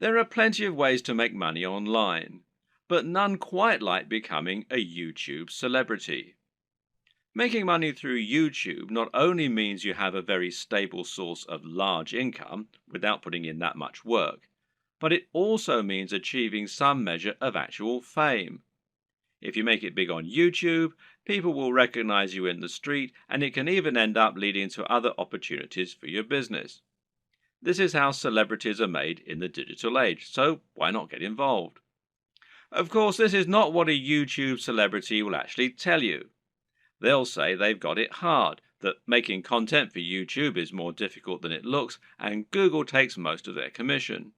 There are plenty of ways to make money online, but none quite like becoming a YouTube celebrity. Making money through YouTube not only means you have a very stable source of large income without putting in that much work, but it also means achieving some measure of actual fame. If you make it big on YouTube, people will recognize you in the street, and it can even end up leading to other opportunities for your business. This is how celebrities are made in the digital age, so why not get involved? Of course, this is not what a YouTube celebrity will actually tell you. They'll say they've got it hard, that making content for YouTube is more difficult than it looks, and Google takes most of their commission.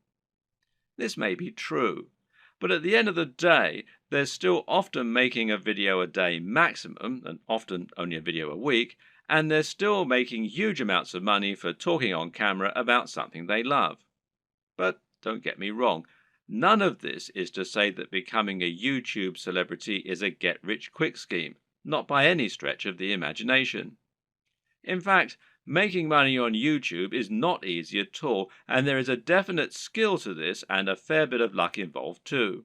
This may be true, but at the end of the day, they're still often making a video a day maximum, and often only a video a week, and they're still making huge amounts of money for talking on camera about something they love. But don't get me wrong, none of this is to say that becoming a YouTube celebrity is a get-rich-quick scheme, not by any stretch of the imagination. In fact, making money on YouTube is not easy at all, and there is a definite skill to this and a fair bit of luck involved too.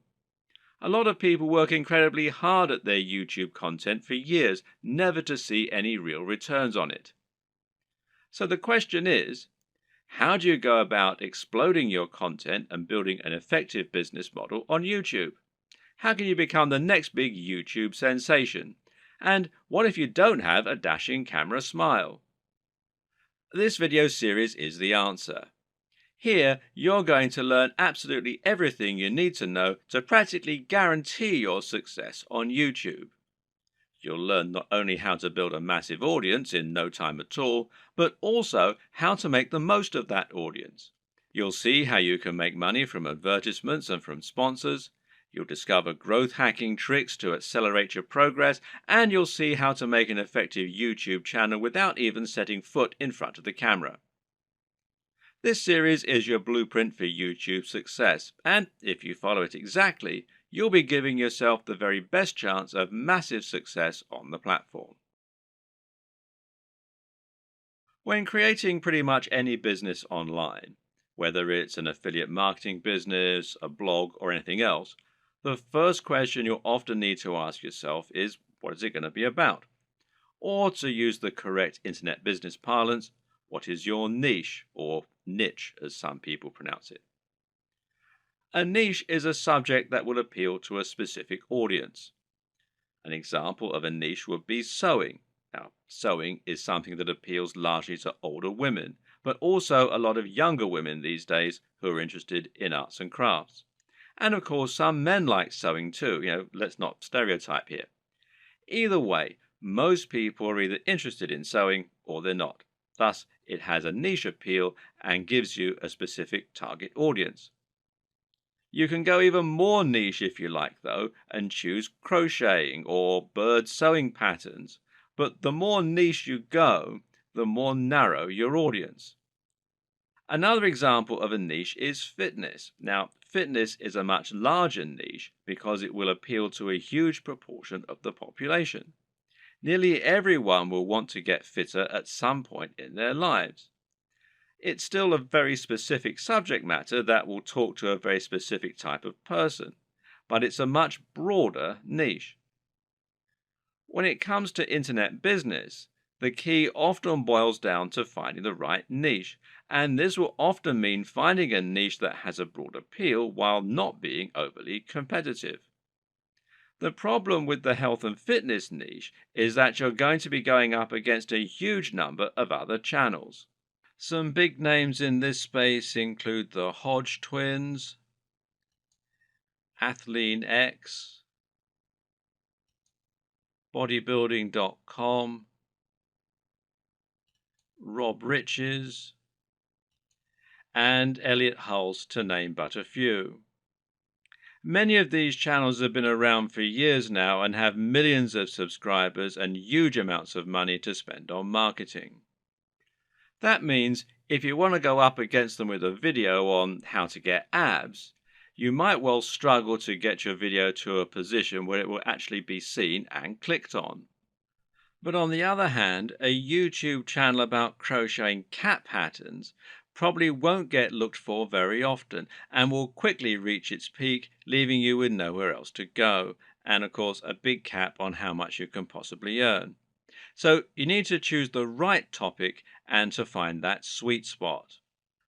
A lot of people work incredibly hard at their YouTube content for years, never to see any real returns on it. So the question is, how do you go about exploding your content and building an effective business model on YouTube? How can you become the next big YouTube sensation? And what if you don't have a dashing camera smile? This video series is the answer. Here, you're going to learn absolutely everything you need to know to practically guarantee your success on YouTube. You'll learn not only how to build a massive audience in no time at all, but also how to make the most of that audience. You'll see how you can make money from advertisements and from sponsors. You'll discover growth hacking tricks to accelerate your progress, and you'll see how to make an effective YouTube channel without even setting foot in front of the camera. This series is your blueprint for YouTube success, and if you follow it exactly, you'll be giving yourself the very best chance of massive success on the platform. When creating pretty much any business online, whether it's an affiliate marketing business, a blog, or anything else, the first question you'll often need to ask yourself is, what is it going to be about? Or to use the correct internet business parlance, what is your niche, or niche as some people pronounce it? A niche is a subject that will appeal to a specific audience. An example of a niche would be sewing. Now, sewing is something that appeals largely to older women, but also a lot of younger women these days who are interested in arts and crafts. And of course, some men like sewing too. Let's not stereotype here. Either way, most people are either interested in sewing or they're not. Thus, it has a niche appeal and gives you a specific target audience. You can go even more niche if you like, though, and choose crocheting or bird sewing patterns. But the more niche you go, the more narrow your audience. Another example of a niche is fitness. Now, fitness is a much larger niche because it will appeal to a huge proportion of the population. Nearly everyone will want to get fitter at some point in their lives. It's still a very specific subject matter that will talk to a very specific type of person, but it's a much broader niche. When it comes to internet business, the key often boils down to finding the right niche, and this will often mean finding a niche that has a broad appeal while not being overly competitive. The problem with the health and fitness niche is that you're going to be going up against a huge number of other channels. Some big names in this space include the Hodge twins, Athlean X, Bodybuilding.com, Rob Riches, and Elliot Hulse, to name but a few. Many of these channels have been around for years now and have millions of subscribers and huge amounts of money to spend on marketing. That means if you want to go up against them with a video on how to get abs, you might well struggle to get your video to a position where it will actually be seen and clicked on. But on the other hand, a YouTube channel about crocheting cat patterns probably won't get looked for very often and will quickly reach its peak, leaving you with nowhere else to go, and of course, a big cap on how much you can possibly earn. So, you need to choose the right topic and to find that sweet spot.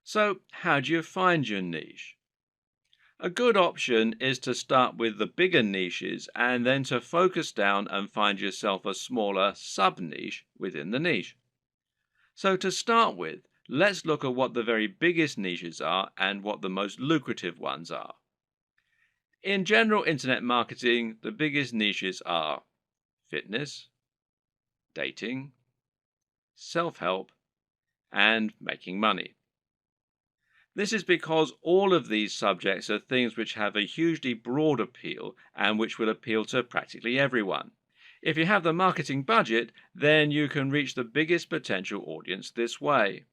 So, how do you find your niche? A good option is to start with the bigger niches and then to focus down and find yourself a smaller sub niche within the niche. So, to start with, let's look at what the very biggest niches are and what the most lucrative ones are. In general internet marketing, the biggest niches are fitness, dating, self help, and making money. This is because all of these subjects are things which have a hugely broad appeal and which will appeal to practically everyone. If you have the marketing budget, then you can reach the biggest potential audience this way.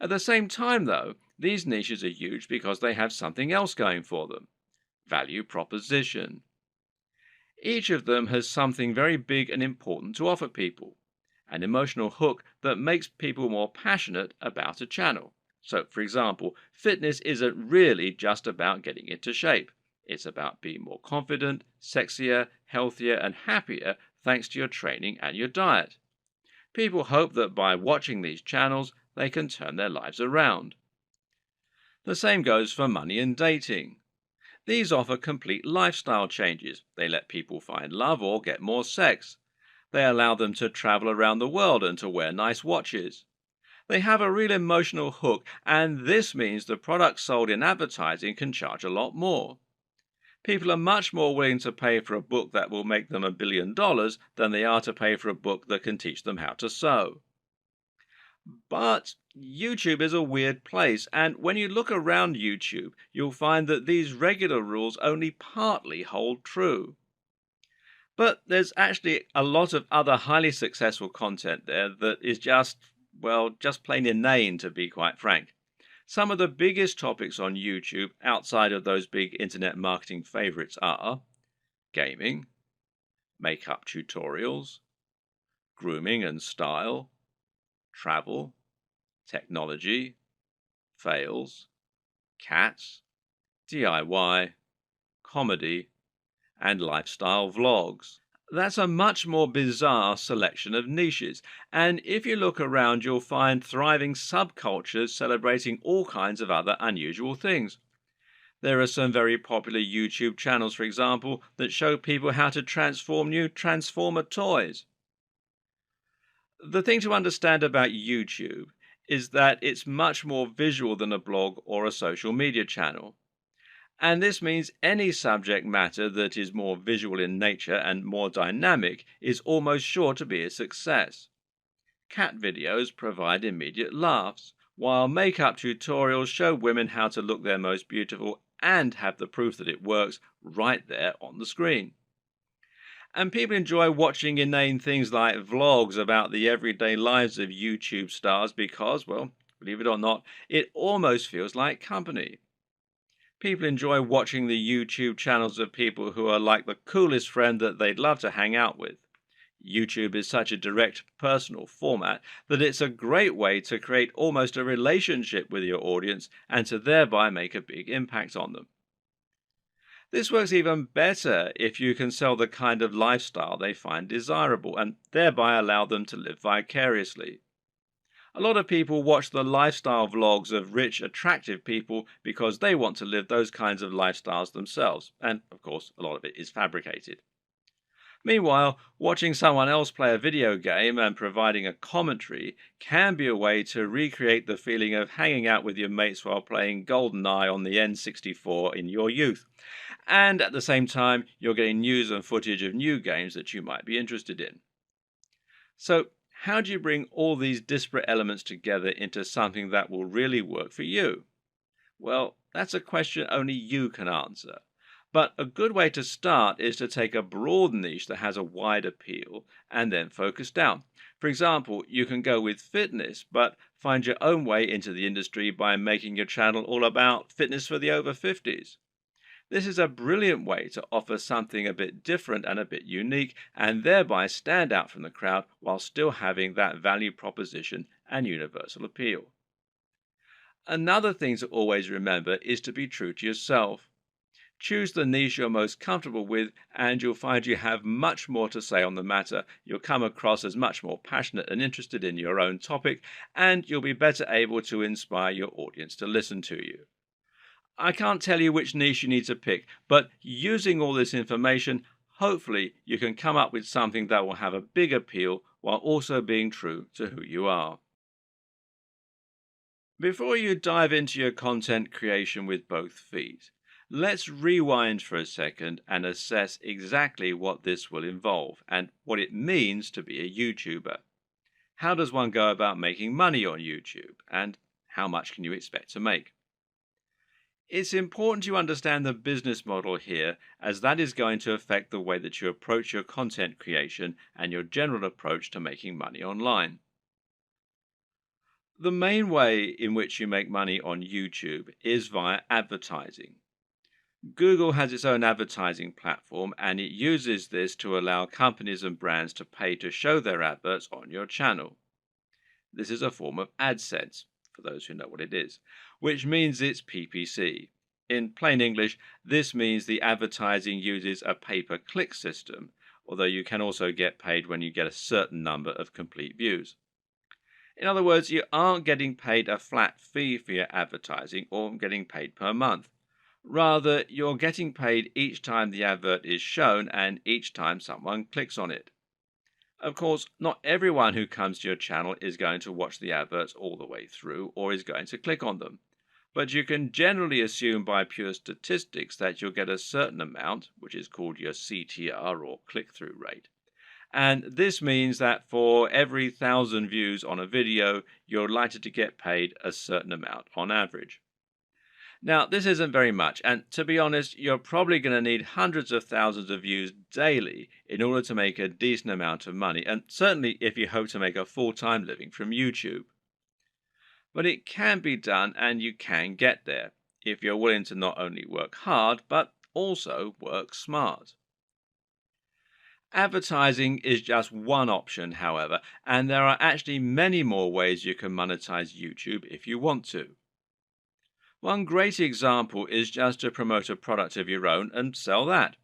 At the same time, though, these niches are huge because they have something else going for them: value proposition. Each of them has something very big and important to offer people, an emotional hook that makes people more passionate about a channel. So, for example, fitness isn't really just about getting into shape. It's about being more confident, sexier, healthier, and happier thanks to your training and your diet. People hope that by watching these channels, they can turn their lives around. The same goes for money and dating. These offer complete lifestyle changes. They let people find love or get more sex. They allow them to travel around the world and to wear nice watches. They have a real emotional hook, and this means the products sold in advertising can charge a lot more. People are much more willing to pay for a book that will make them $1 billion than they are to pay for a book that can teach them how to sew. But YouTube is a weird place, and when you look around YouTube, you'll find that these regular rules only partly hold true. But there's actually a lot of other highly successful content there that is just, well, just plain inane, to be quite frank. Some of the biggest topics on YouTube outside of those big internet marketing favorites are gaming, makeup tutorials, grooming and style, travel, technology, fails, cats, DIY, comedy, and lifestyle vlogs. That's a much more bizarre selection of niches, and if you look around, you'll find thriving subcultures celebrating all kinds of other unusual things. There are some very popular YouTube channels, for example, that show people how to transform new Transformer toys. The thing to understand about YouTube is that it's much more visual than a blog or a social media channel. And this means any subject matter that is more visual in nature and more dynamic is almost sure to be a success. Cat videos provide immediate laughs, while makeup tutorials show women how to look their most beautiful and have the proof that it works right there on the screen. And people enjoy watching inane things like vlogs about the everyday lives of YouTube stars because, well, believe it or not, it almost feels like company. People enjoy watching the YouTube channels of people who are like the coolest friend that they'd love to hang out with. YouTube is such a direct, personal format that it's a great way to create almost a relationship with your audience and to thereby make a big impact on them. This works even better if you can sell the kind of lifestyle they find desirable and thereby allow them to live vicariously. A lot of people watch the lifestyle vlogs of rich, attractive people because they want to live those kinds of lifestyles themselves, and of course, a lot of it is fabricated. Meanwhile, watching someone else play a video game and providing a commentary can be a way to recreate the feeling of hanging out with your mates while playing GoldenEye on the N64 in your youth. And at the same time, you're getting news and footage of new games that you might be interested in. So, how do you bring all these disparate elements together into something that will really work for you? Well, that's a question only you can answer. But a good way to start is to take a broad niche that has a wide appeal and then focus down. For example, you can go with fitness, but find your own way into the industry by making your channel all about fitness for the over 50s. This is a brilliant way to offer something a bit different and a bit unique, and thereby stand out from the crowd while still having that value proposition and universal appeal. Another thing to always remember is to be true to yourself. Choose the niche you're most comfortable with, and you'll find you have much more to say on the matter. You'll come across as much more passionate and interested in your own topic, and you'll be better able to inspire your audience to listen to you. I can't tell you which niche you need to pick, but using all this information, hopefully you can come up with something that will have a big appeal while also being true to who you are. Before you dive into your content creation with both feet, let's rewind for a second and assess exactly what this will involve and what it means to be a YouTuber. How does one go about making money on YouTube, and how much can you expect to make? It's important you understand the business model here, as that is going to affect the way that you approach your content creation and your general approach to making money online. The main way in which you make money on YouTube is via advertising. Google has its own advertising platform, and it uses this to allow companies and brands to pay to show their adverts on your channel. This is a form of AdSense, for those who know what it is, which means it's PPC. In plain English, this means the advertising uses a pay-per-click system, although you can also get paid when you get a certain number of complete views. In other words, you aren't getting paid a flat fee for your advertising or getting paid per month. Rather, you're getting paid each time the advert is shown and each time someone clicks on it. Of course, not everyone who comes to your channel is going to watch the adverts all the way through or is going to click on them. But you can generally assume by pure statistics that you'll get a certain amount, which is called your CTR or click-through rate. And this means that for every 1,000 views on a video, you're likely to get paid a certain amount on average. Now, this isn't very much, and to be honest, you're probably going to need hundreds of thousands of views daily in order to make a decent amount of money, and certainly if you hope to make a full-time living from YouTube. But it can be done, and you can get there, if you're willing to not only work hard, but also work smart. Advertising is just one option, however, and there are actually many more ways you can monetize YouTube if you want to. One great example is just to promote a product of your own and sell that.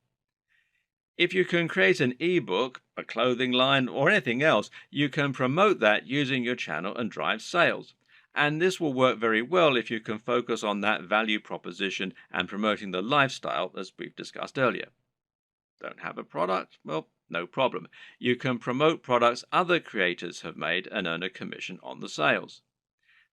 If you can create an ebook, a clothing line, or anything else, you can promote that using your channel and drive sales. And this will work very well if you can focus on that value proposition and promoting the lifestyle as we've discussed earlier. Don't have a product? Well, no problem. You can promote products other creators have made and earn a commission on the sales.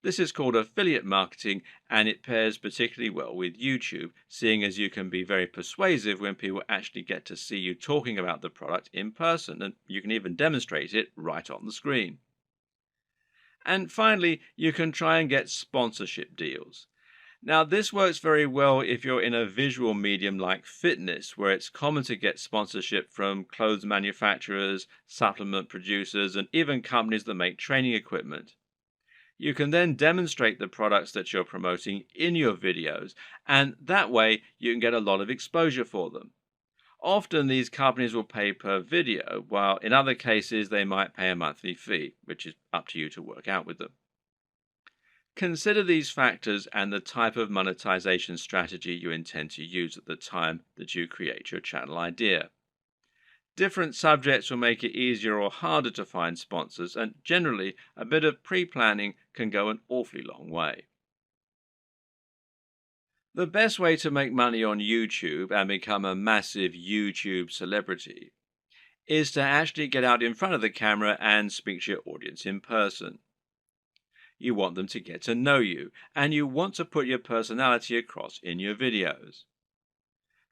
This is called affiliate marketing, and it pairs particularly well with YouTube, seeing as you can be very persuasive when people actually get to see you talking about the product in person, and you can even demonstrate it right on the screen. And finally, you can try and get sponsorship deals. Now, this works very well if you're in a visual medium like fitness, where it's common to get sponsorship from clothes manufacturers, supplement producers, and even companies that make training equipment. You can then demonstrate the products that you're promoting in your videos, and that way you can get a lot of exposure for them. Often these companies will pay per video, while in other cases they might pay a monthly fee, which is up to you to work out with them. Consider these factors and the type of monetization strategy you intend to use at the time that you create your channel idea. Different subjects will make it easier or harder to find sponsors, and generally a bit of pre-planning can go an awfully long way. The best way to make money on YouTube and become a massive YouTube celebrity is to actually get out in front of the camera and speak to your audience in person. You want them to get to know you, and you want to put your personality across in your videos.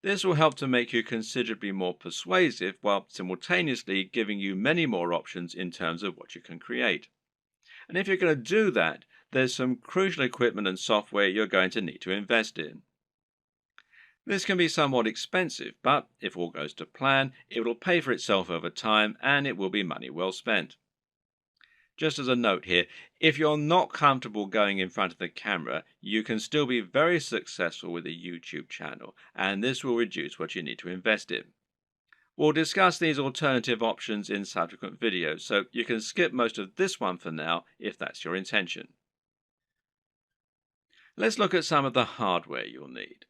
This will help to make you considerably more persuasive while simultaneously giving you many more options in terms of what you can create. And if you're going to do that, there's some crucial equipment and software you're going to need to invest in. This can be somewhat expensive, but if all goes to plan, it will pay for itself over time and it will be money well spent. Just as a note here, if you're not comfortable going in front of the camera, you can still be very successful with a YouTube channel, and this will reduce what you need to invest in. We'll discuss these alternative options in subsequent videos, so you can skip most of this one for now if that's your intention. Let's look at some of the hardware you'll need.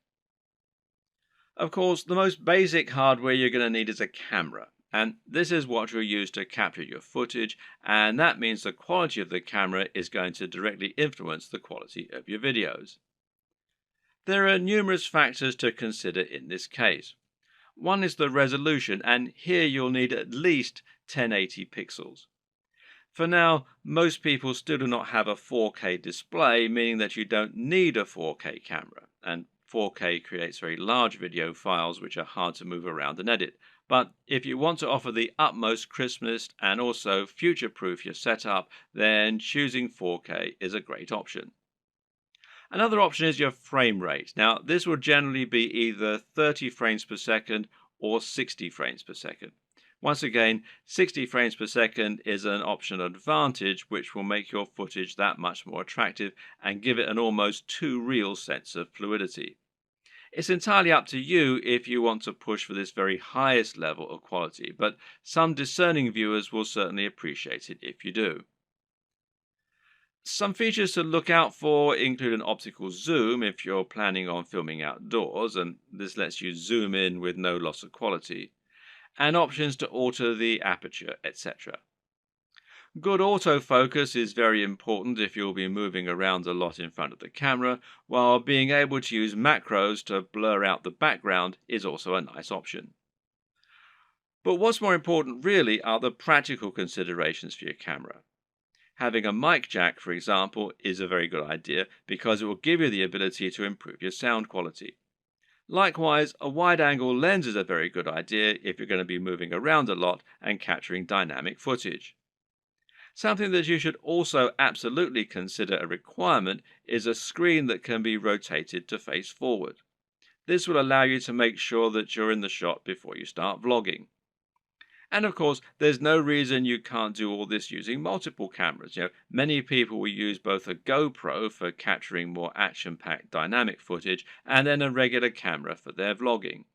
Of course, the most basic hardware you're going to need is a camera, and this is what you'll use to capture your footage, and that means the quality of the camera is going to directly influence the quality of your videos. There are numerous factors to consider in this case. One is the resolution, and here you'll need at least 1080 pixels. For now, most people still do not have a 4K display, meaning that you don't need a 4K camera, and 4K creates very large video files which are hard to move around and edit. But if you want to offer the utmost crispness and also future-proof your setup, then choosing 4K is a great option. Another option is your frame rate. Now, this will generally be either 30 frames per second or 60 frames per second. Once again, 60 frames per second is an optional advantage which will make your footage that much more attractive and give it an almost too real sense of fluidity. It's entirely up to you if you want to push for this very highest level of quality, but some discerning viewers will certainly appreciate it if you do. Some features to look out for include an optical zoom if you're planning on filming outdoors, and this lets you zoom in with no loss of quality, and options to alter the aperture, etc. Good autofocus is very important if you'll be moving around a lot in front of the camera, while being able to use macros to blur out the background is also a nice option. But what's more important really are the practical considerations for your camera. Having a mic jack, for example, is a very good idea because it will give you the ability to improve your sound quality. Likewise, a wide-angle lens is a very good idea if you're going to be moving around a lot and capturing dynamic footage. Something that you should also absolutely consider a requirement is a screen that can be rotated to face forward. This will allow you to make sure that you're in the shot before you start vlogging. And of course, there's no reason you can't do all this using multiple cameras. Many people will use both a GoPro for capturing more action-packed dynamic footage and then a regular camera for their vlogging.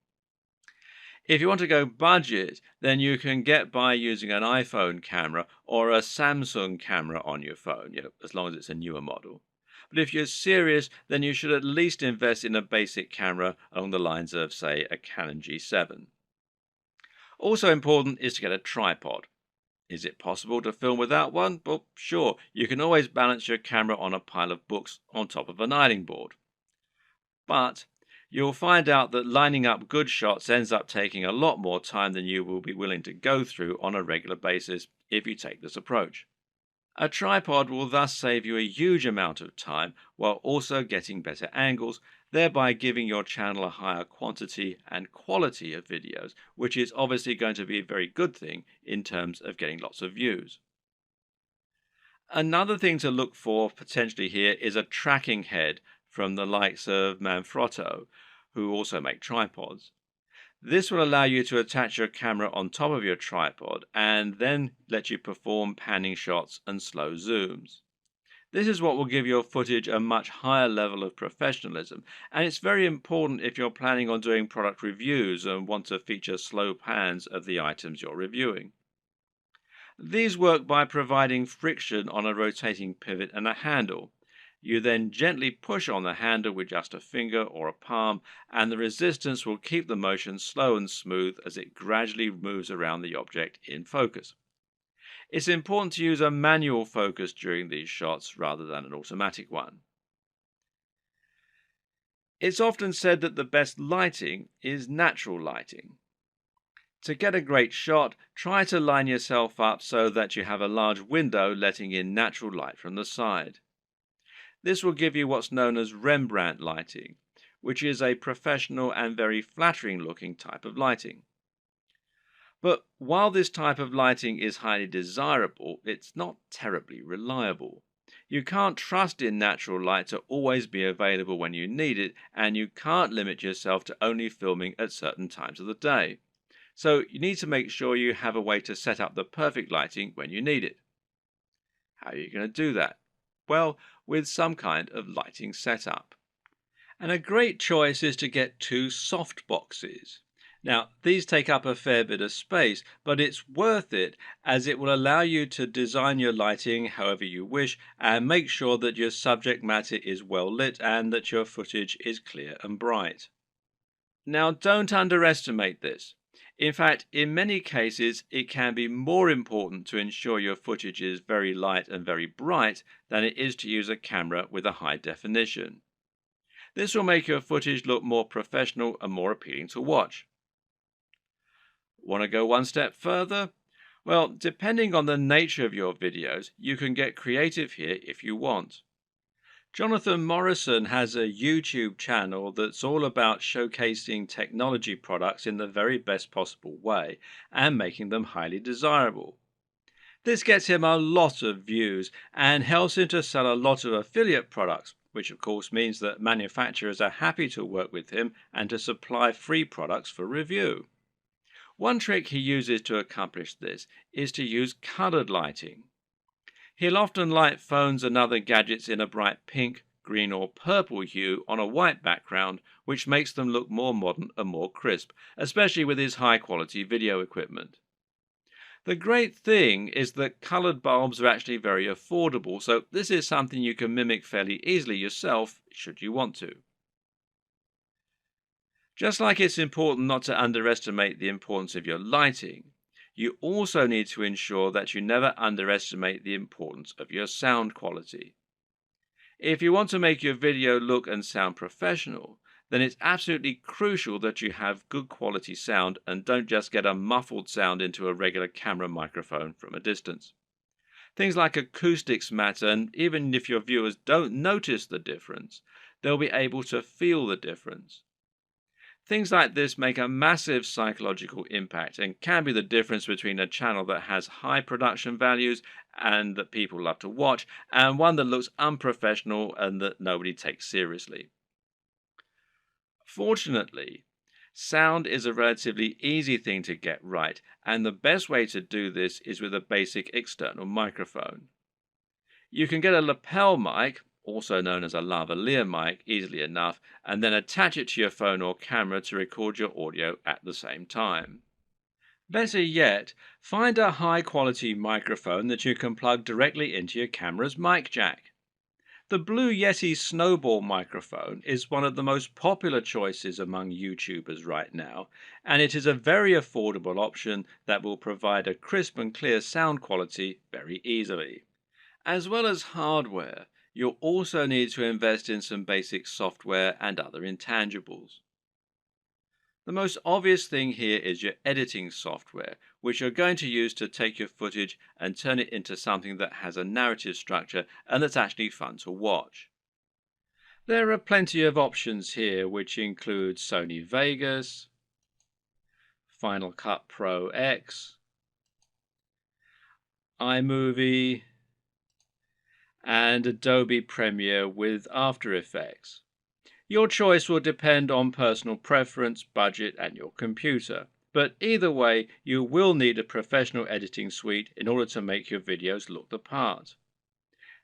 If you want to go budget, then you can get by using an iPhone camera or a Samsung camera on your phone, as long as it's a newer model. But if you're serious, then you should at least invest in a basic camera along the lines of, say, a Canon G7. Also important is to get a tripod. Is it possible to film without one? Well, sure, you can always balance your camera on a pile of books on top of an ironing board. But you'll find out that lining up good shots ends up taking a lot more time than you will be willing to go through on a regular basis if you take this approach. A tripod will thus save you a huge amount of time while also getting better angles, thereby giving your channel a higher quantity and quality of videos, which is obviously going to be a very good thing in terms of getting lots of views. Another thing to look for potentially here is a tracking head from the likes of Manfrotto, who also make tripods. This will allow you to attach your camera on top of your tripod and then let you perform panning shots and slow zooms. This is what will give your footage a much higher level of professionalism, and it's very important if you're planning on doing product reviews and want to feature slow pans of the items you're reviewing. These work by providing friction on a rotating pivot and a handle. You then gently push on the handle with just a finger or a palm, and the resistance will keep the motion slow and smooth as it gradually moves around the object in focus. It's important to use a manual focus during these shots rather than an automatic one. It's often said that the best lighting is natural lighting. To get a great shot, try to line yourself up so that you have a large window letting in natural light from the side. This will give you what's known as Rembrandt lighting, which is a professional and very flattering looking type of lighting. But while this type of lighting is highly desirable, it's not terribly reliable. You can't trust in natural light to always be available when you need it, and you can't limit yourself to only filming at certain times of the day. So you need to make sure you have a way to set up the perfect lighting when you need it. How are you going to do that? Well, with some kind of lighting setup. And a great choice is to get two soft boxes. Now, these take up a fair bit of space, but it's worth it as it will allow you to design your lighting however you wish and make sure that your subject matter is well lit and that your footage is clear and bright. Now, don't underestimate this. In fact, in many cases, it can be more important to ensure your footage is very light and very bright than it is to use a camera with a high definition. This will make your footage look more professional and more appealing to watch. Want to go one step further? Well, depending on the nature of your videos, you can get creative here if you want. Jonathan Morrison has a YouTube channel that's all about showcasing technology products in the very best possible way and making them highly desirable. This gets him a lot of views and helps him to sell a lot of affiliate products, which of course means that manufacturers are happy to work with him and to supply free products for review. One trick he uses to accomplish this is to use colored lighting. He'll often light phones and other gadgets in a bright pink, green or purple hue on a white background, which makes them look more modern and more crisp, especially with his high quality video equipment. The great thing is that colored bulbs are actually very affordable, so this is something you can mimic fairly easily yourself should you want to. Just like it's important not to underestimate the importance of your lighting, you also need to ensure that you never underestimate the importance of your sound quality. If you want to make your video look and sound professional, then it's absolutely crucial that you have good quality sound and don't just get a muffled sound into a regular camera microphone from a distance. Things like acoustics matter, and even if your viewers don't notice the difference, they'll be able to feel the difference. Things like this make a massive psychological impact and can be the difference between a channel that has high production values and that people love to watch, and one that looks unprofessional and that nobody takes seriously. Fortunately, sound is a relatively easy thing to get right, and the best way to do this is with a basic external microphone. You can get a lapel mic, also known as a lavalier mic, easily enough, and then attach it to your phone or camera to record your audio at the same time. Better yet, find a high quality microphone that you can plug directly into your camera's mic jack. The Blue Yeti Snowball microphone is one of the most popular choices among YouTubers right now, and it is a very affordable option that will provide a crisp and clear sound quality very easily. As well as hardware, you'll also need to invest in some basic software and other intangibles. The most obvious thing here is your editing software, which you're going to use to take your footage and turn it into something that has a narrative structure and that's actually fun to watch. There are plenty of options here, which include Sony Vegas, Final Cut Pro X, iMovie, and Adobe Premiere with After Effects. Your choice will depend on personal preference, budget, and your computer. But either way, you will need a professional editing suite in order to make your videos look the part.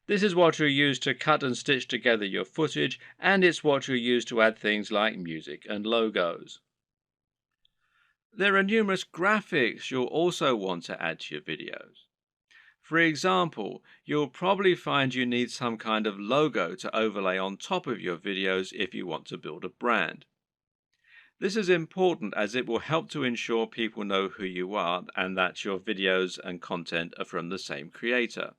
This is what you'll use to cut and stitch together your footage, and it's what you'll use to add things like music and logos. There are numerous graphics you'll also want to add to your videos. For example, you'll probably find you need some kind of logo to overlay on top of your videos if you want to build a brand. This is important as it will help to ensure people know who you are and that your videos and content are from the same creator.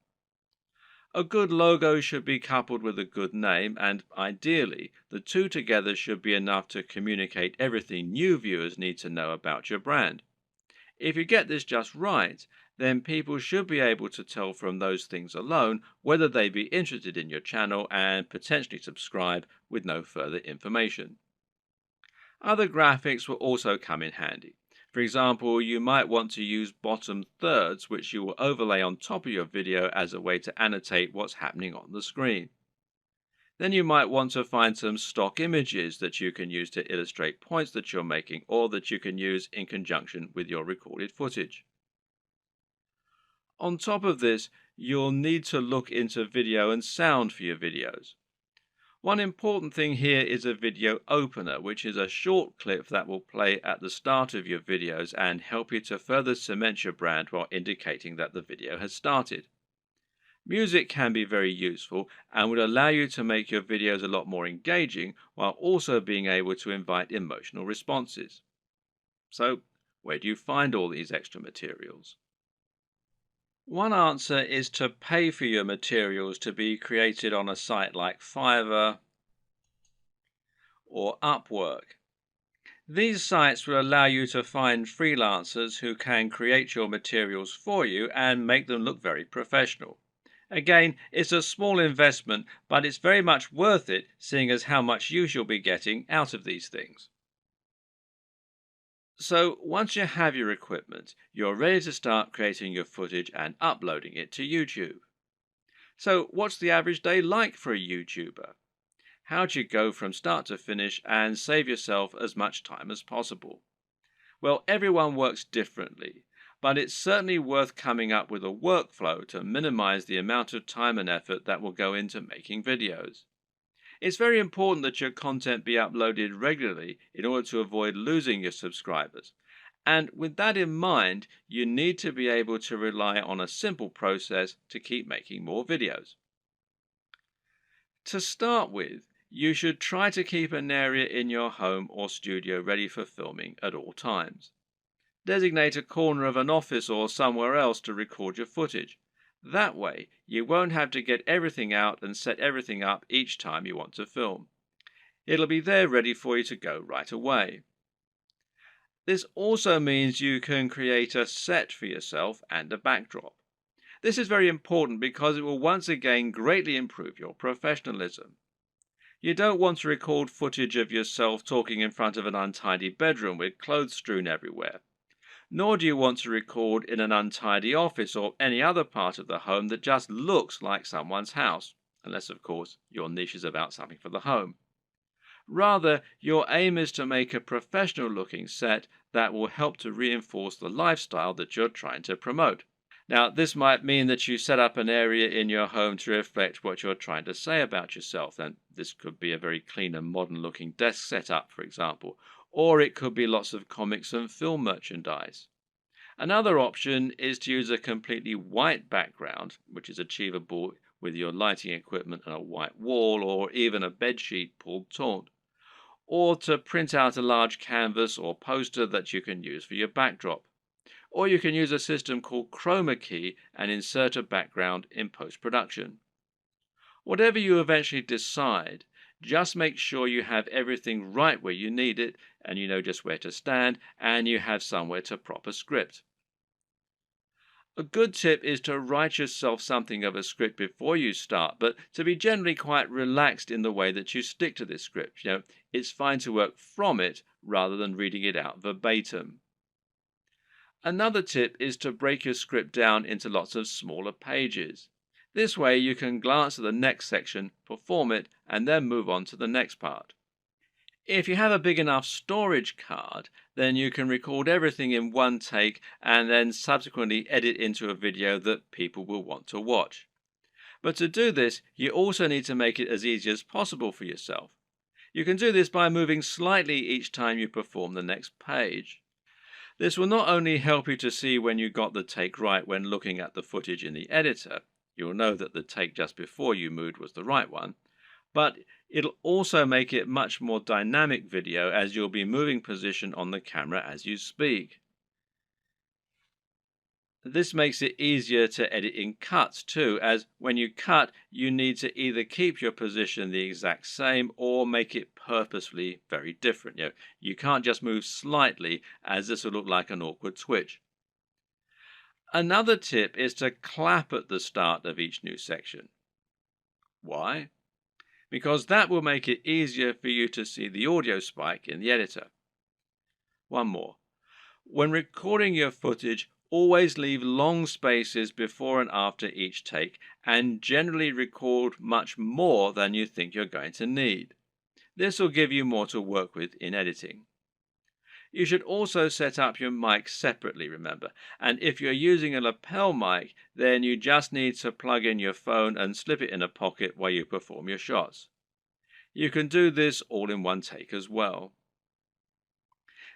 A good logo should be coupled with a good name, and ideally, the two together should be enough to communicate everything new viewers need to know about your brand. If you get this just right, then people should be able to tell from those things alone whether they be interested in your channel and potentially subscribe with no further information. Other graphics will also come in handy. For example, you might want to use bottom thirds, which you will overlay on top of your video as a way to annotate what's happening on the screen. Then you might want to find some stock images that you can use to illustrate points that you're making or that you can use in conjunction with your recorded footage. On top of this, you'll need to look into video and sound for your videos. One important thing here is a video opener, which is a short clip that will play at the start of your videos and help you to further cement your brand while indicating that the video has started. Music can be very useful and would allow you to make your videos a lot more engaging while also being able to invite emotional responses. So, where do you find all these extra materials? One answer is to pay for your materials to be created on a site like Fiverr or Upwork. These sites will allow you to find freelancers who can create your materials for you and make them look very professional. Again, it's a small investment, but it's very much worth it, seeing as how much use you'll be getting out of these things. So once you have your equipment, you're ready to start creating your footage and uploading it to YouTube. So what's the average day like for a YouTuber? How do you go from start to finish and save yourself as much time as possible? Well, everyone works differently, but it's certainly worth coming up with a workflow to minimize the amount of time and effort that will go into making videos. It's very important that your content be uploaded regularly in order to avoid losing your subscribers. And with that in mind, you need to be able to rely on a simple process to keep making more videos. To start with, you should try to keep an area in your home or studio ready for filming at all times. Designate a corner of an office or somewhere else to record your footage. That way, you won't have to get everything out and set everything up each time you want to film. It'll be there ready for you to go right away. This also means you can create a set for yourself and a backdrop. This is very important because it will once again greatly improve your professionalism. You don't want to record footage of yourself talking in front of an untidy bedroom with clothes strewn everywhere. Nor do you want to record in an untidy office or any other part of the home that just looks like someone's house, unless, of course, your niche is about something for the home. Rather, your aim is to make a professional-looking set that will help to reinforce the lifestyle that you're trying to promote. Now, this might mean that you set up an area in your home to reflect what you're trying to say about yourself, and this could be a very clean and modern-looking desk setup, for example, or it could be lots of comics and film merchandise. Another option is to use a completely white background, which is achievable with your lighting equipment and a white wall or even a bedsheet pulled taut, or to print out a large canvas or poster that you can use for your backdrop. Or you can use a system called Chroma Key and insert a background in post-production. Whatever you eventually decide, just make sure you have everything right where you need it, and you know just where to stand, and you have somewhere to prop a script. A good tip is to write yourself something of a script before you start, but to be generally quite relaxed in the way that you stick to this script. It's fine to work from it rather than reading it out verbatim. Another tip is to break your script down into lots of smaller pages. This way you can glance at the next section, perform it, and then move on to the next part. If you have a big enough storage card, then you can record everything in one take and then subsequently edit into a video that people will want to watch. But to do this, you also need to make it as easy as possible for yourself. You can do this by moving slightly each time you perform the next page. This will not only help you to see when you got the take right when looking at the footage in the editor, you'll know that the take just before you moved was the right one, but it'll also make it much more dynamic video as you'll be moving position on the camera as you speak. This makes it easier to edit in cuts too, as when you cut, you need to either keep your position the exact same or make it purposefully very different. You can't just move slightly, as this will look like an awkward twitch. Another tip is to clap at the start of each new section. Why? Because that will make it easier for you to see the audio spike in the editor. One more. When recording your footage, always leave long spaces before and after each take, and generally record much more than you think you're going to need. This will give you more to work with in editing. You should also set up your mic separately, remember, and if you're using a lapel mic, then you just need to plug in your phone and slip it in a pocket while you perform your shots. You can do this all in one take as well.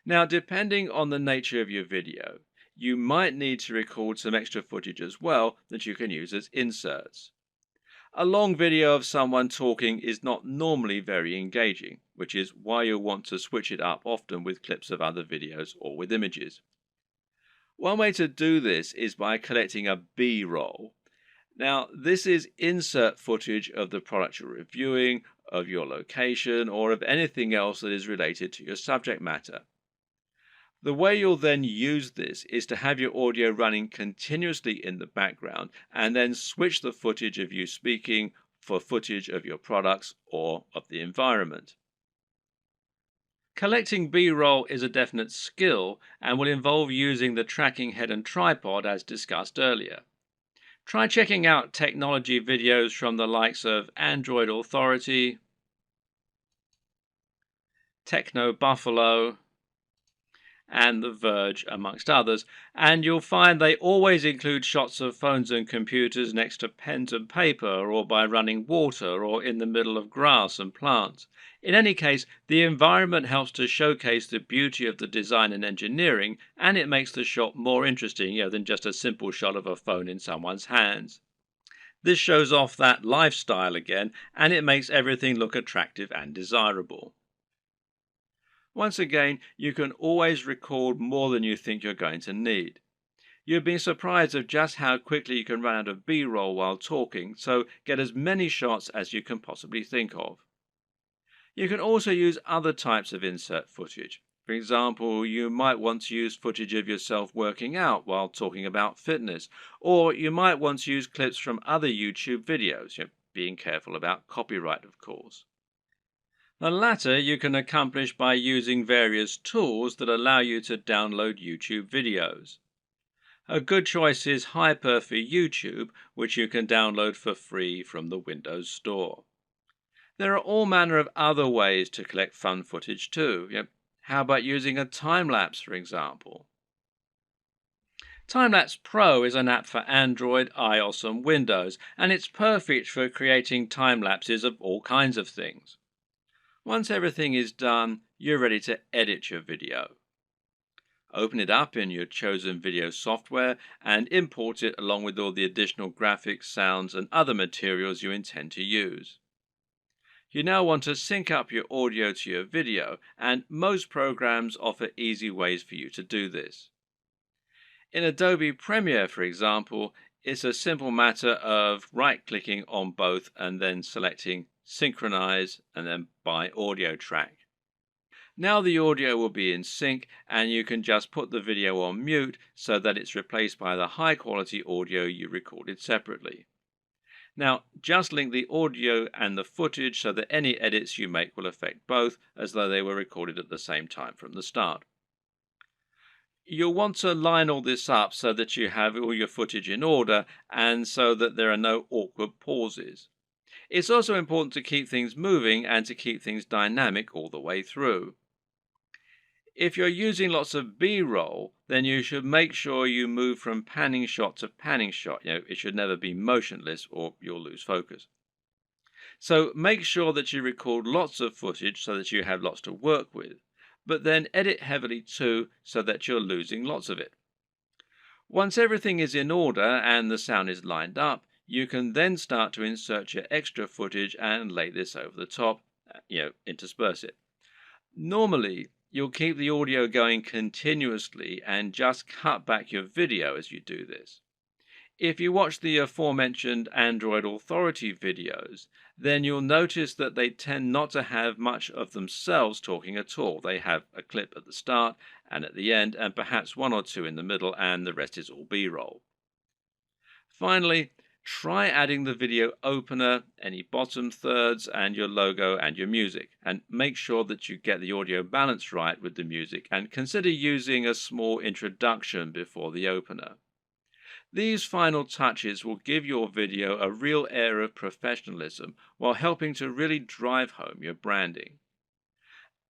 Now, depending on the nature of your video, you might need to record some extra footage as well that you can use as inserts. A long video of someone talking is not normally very engaging, which is why you'll want to switch it up often with clips of other videos or with images. One way to do this is by collecting a B-roll. Now, this is insert footage of the product you're reviewing, of your location, or of anything else that is related to your subject matter. The way you'll then use this is to have your audio running continuously in the background and then switch the footage of you speaking for footage of your products or of the environment. Collecting B-roll is a definite skill and will involve using the tracking head and tripod as discussed earlier. Try checking out technology videos from the likes of Android Authority, Techno Buffalo, and The Verge, amongst others, and you'll find they always include shots of phones and computers next to pens and paper, or by running water, or in the middle of grass and plants. In any case, the environment helps to showcase the beauty of the design and engineering, and it makes the shot more interesting, than just a simple shot of a phone in someone's hands. This shows off that lifestyle again, and it makes everything look attractive and desirable. Once again, you can always record more than you think you're going to need. You've been surprised of just how quickly you can run out of B-roll while talking, so get as many shots as you can possibly think of. You can also use other types of insert footage. For example, you might want to use footage of yourself working out while talking about fitness, or you might want to use clips from other YouTube videos, being careful about copyright, of course. The latter you can accomplish by using various tools that allow you to download YouTube videos. A good choice is Hyper for YouTube, which you can download for free from the Windows Store. There are all manner of other ways to collect fun footage too. How about using a time-lapse, for example? Timelapse Pro is an app for Android, iOS and Windows, and it's perfect for creating time-lapses of all kinds of things. Once everything is done, you're ready to edit your video. Open it up in your chosen video software and import it along with all the additional graphics, sounds and other materials you intend to use. You now want to sync up your audio to your video, and most programs offer easy ways for you to do this. In Adobe Premiere, for example, it's a simple matter of right-clicking on both and then selecting Synchronize and then by audio track. Now the audio will be in sync and you can just put the video on mute so that it's replaced by the high quality audio you recorded separately. Now just link the audio and the footage so that any edits you make will affect both as though they were recorded at the same time from the start. You'll want to line all this up so that you have all your footage in order and so that there are no awkward pauses. It's also important to keep things moving and to keep things dynamic all the way through. If you're using lots of B-roll, then you should make sure you move from panning shot to panning shot. It should never be motionless or you'll lose focus. So make sure that you record lots of footage so that you have lots to work with, but then edit heavily too so that you're losing lots of it. Once everything is in order and the sound is lined up, you can then start to insert your extra footage and lay this over the top, intersperse it. Normally, you'll keep the audio going continuously and just cut back your video as you do this. If you watch the aforementioned Android Authority videos, then you'll notice that they tend not to have much of themselves talking at all. They have a clip at the start and at the end, and perhaps one or two in the middle, and the rest is all B-roll. Finally, try adding the video opener, any bottom thirds, and your logo and your music, and make sure that you get the audio balance right with the music, and consider using a small introduction before the opener. These final touches will give your video a real air of professionalism while helping to really drive home your branding.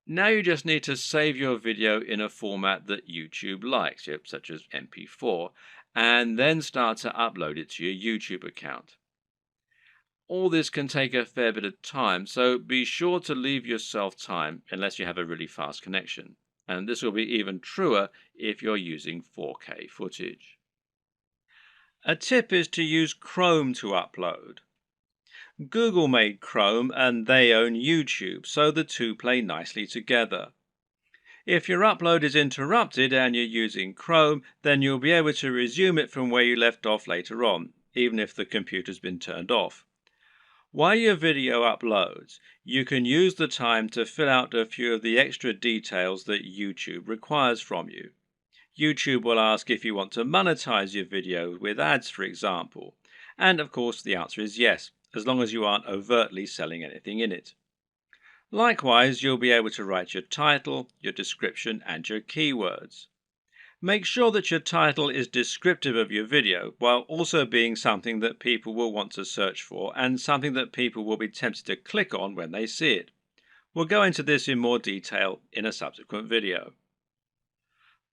Now you just need to save your video in a format that YouTube likes, such as MP4, and then start to upload it to your YouTube account. All this can take a fair bit of time, so be sure to leave yourself time unless you have a really fast connection. And this will be even truer if you're using 4K footage. A tip is to use Chrome to upload. Google made Chrome and they own YouTube, so the two play nicely together. If your upload is interrupted and you're using Chrome, then you'll be able to resume it from where you left off later on, even if the computer's been turned off. While your video uploads, you can use the time to fill out a few of the extra details that YouTube requires from you. YouTube will ask if you want to monetize your video with ads, for example. And of course, the answer is yes, as long as you aren't overtly selling anything in it. Likewise, you'll be able to write your title, your description, and your keywords. Make sure that your title is descriptive of your video, while also being something that people will want to search for and something that people will be tempted to click on when they see it. We'll go into this in more detail in a subsequent video.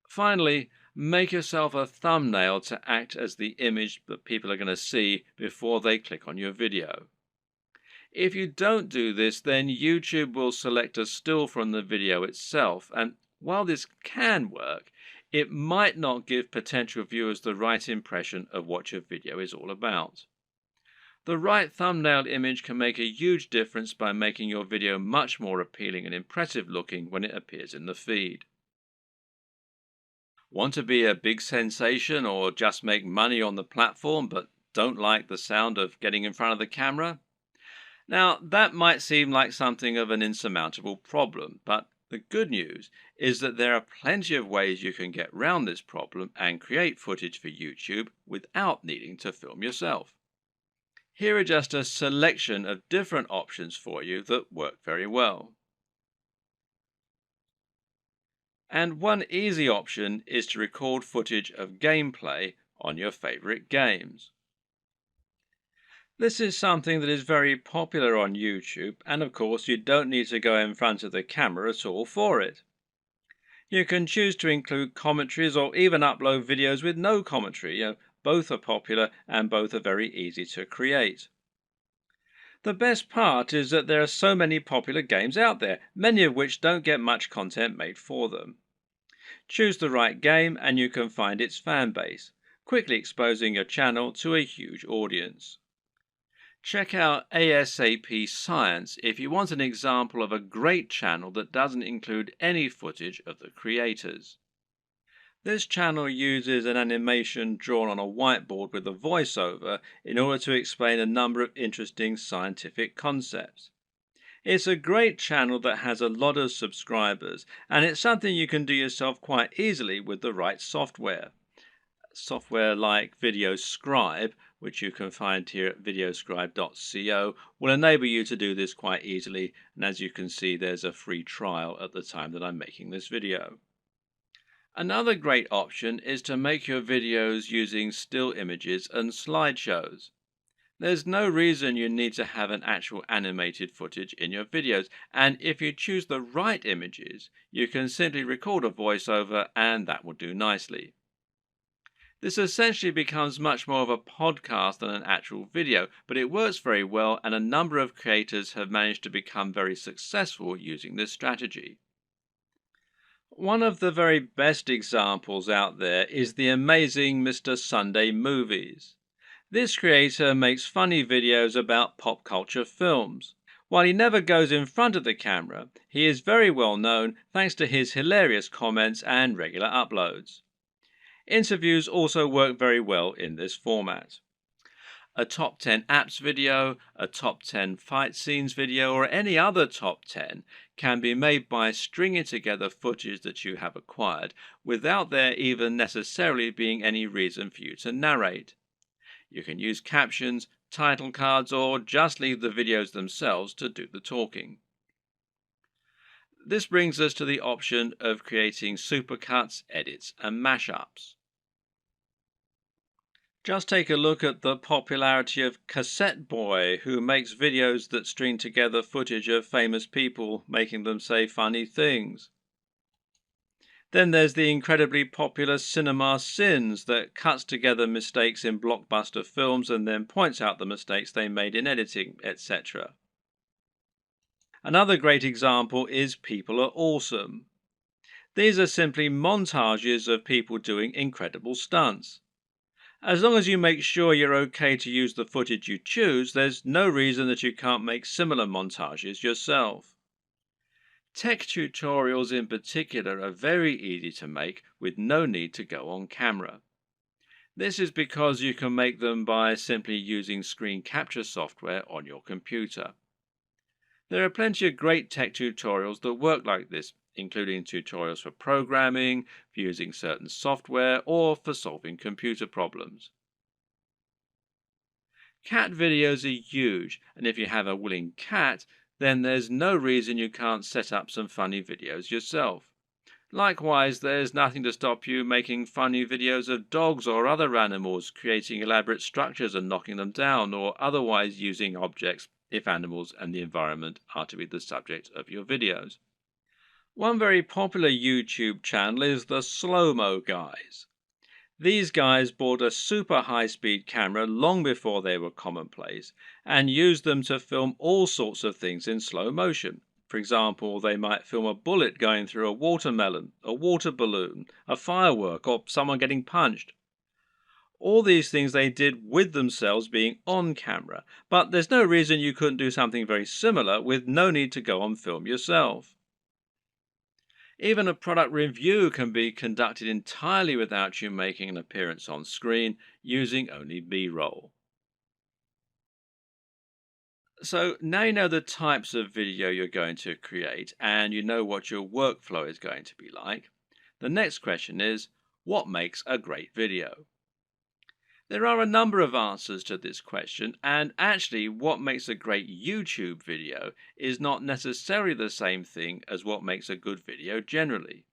Finally, make yourself a thumbnail to act as the image that people are going to see before they click on your video. If you don't do this, then YouTube will select a still from the video itself, and while this can work, it might not give potential viewers the right impression of what your video is all about. The right thumbnail image can make a huge difference by making your video much more appealing and impressive looking when it appears in the feed. Want to be a big sensation or just make money on the platform but don't like the sound of getting in front of the camera? Now, that might seem like something of an insurmountable problem, but the good news is that there are plenty of ways you can get around this problem and create footage for YouTube without needing to film yourself. Here are just a selection of different options for you that work very well. And one easy option is to record footage of gameplay on your favorite games. This is something that is very popular on YouTube, and of course you don't need to go in front of the camera at all for it. You can choose to include commentaries or even upload videos with no commentary. Both are popular and both are very easy to create. The best part is that there are so many popular games out there, many of which don't get much content made for them. Choose the right game and you can find its fan base, quickly exposing your channel to a huge audience. Check out ASAP Science if you want an example of a great channel that doesn't include any footage of the creators. This channel uses an animation drawn on a whiteboard with a voiceover in order to explain a number of interesting scientific concepts. It's a great channel that has a lot of subscribers, and it's something you can do yourself quite easily with the right software. Software like VideoScribe, which you can find here at videoscribe.co, will enable you to do this quite easily, and as you can see, there's a free trial at the time that I'm making this video. Another great option is to make your videos using still images and slideshows. There's no reason you need to have an actual animated footage in your videos, and if you choose the right images, you can simply record a voiceover and that will do nicely. This essentially becomes much more of a podcast than an actual video, but it works very well and a number of creators have managed to become very successful using this strategy. One of the very best examples out there is the amazing Mr. Sunday Movies. This creator makes funny videos about pop culture films. While he never goes in front of the camera, he is very well known thanks to his hilarious comments and regular uploads. Interviews also work very well in this format. A top 10 apps video, a top 10 fight scenes video, or any other top 10 can be made by stringing together footage that you have acquired without there even necessarily being any reason for you to narrate. You can use captions, title cards, or just leave the videos themselves to do the talking. This brings us to the option of creating supercuts, edits, and mashups. Just take a look at the popularity of Cassette Boy, who makes videos that string together footage of famous people making them say funny things. Then there's the incredibly popular Cinema Sins that cuts together mistakes in blockbuster films and then points out the mistakes they made in editing, etc. Another great example is People Are Awesome. These are simply montages of people doing incredible stunts. As long as you make sure you're okay to use the footage you choose, there's no reason that you can't make similar montages yourself. Tech tutorials in particular are very easy to make with no need to go on camera. This is because you can make them by simply using screen capture software on your computer. There are plenty of great tech tutorials that work like this, including tutorials for programming, for using certain software, or for solving computer problems. Cat videos are huge, and if you have a willing cat, then there's no reason you can't set up some funny videos yourself. Likewise, there's nothing to stop you making funny videos of dogs or other animals creating elaborate structures and knocking them down, or otherwise using objects if animals and the environment are to be the subject of your videos. One very popular YouTube channel is the Slow-Mo Guys. These guys bought a super high-speed camera long before they were commonplace and used them to film all sorts of things in slow motion. For example, they might film a bullet going through a watermelon, a water balloon, a firework, or someone getting punched. All these things they did with themselves being on camera, but there's no reason you couldn't do something very similar with no need to go on film yourself. Even a product review can be conducted entirely without you making an appearance on screen, using only B-roll. So now you know the types of video you're going to create and you know what your workflow is going to be like. The next question is, what makes a great video? There are a number of answers to this question, and actually what makes a great YouTube video is not necessarily the same thing as what makes a good video generally.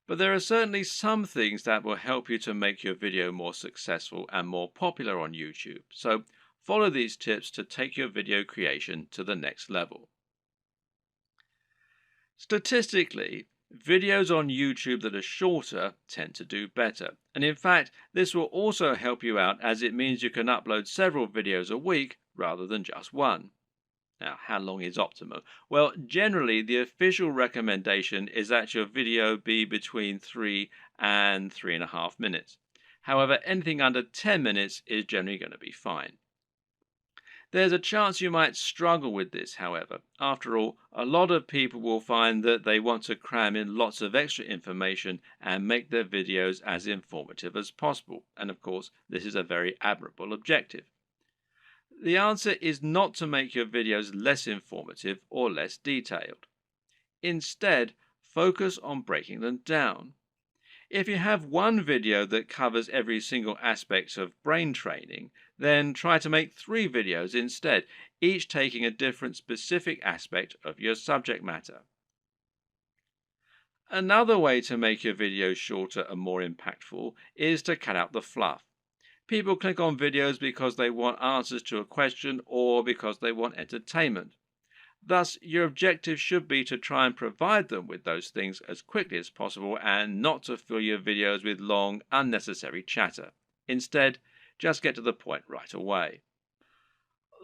But there are certainly some things that will help you to make your video more successful and more popular on YouTube. So follow these tips to take your video creation to the next level. Statistically, videos on YouTube that are shorter tend to do better. And in fact, this will also help you out as it means you can upload several videos a week rather than just one. Now, how long is optimum? Well, generally, the official recommendation is that your video be between 3 and 3.5 minutes. However, anything under 10 minutes is generally going to be fine. There's a chance you might struggle with this, however. After all, a lot of people will find that they want to cram in lots of extra information and make their videos as informative as possible. And of course, this is a very admirable objective. The answer is not to make your videos less informative or less detailed. Instead, focus on breaking them down. If you have one video that covers every single aspect of brain training, then try to make 3 videos instead, each taking a different specific aspect of your subject matter. Another way to make your videos shorter and more impactful is to cut out the fluff. People click on videos because they want answers to a question or because they want entertainment. Thus, your objective should be to try and provide them with those things as quickly as possible and not to fill your videos with long, unnecessary chatter. Instead, just get to the point right away.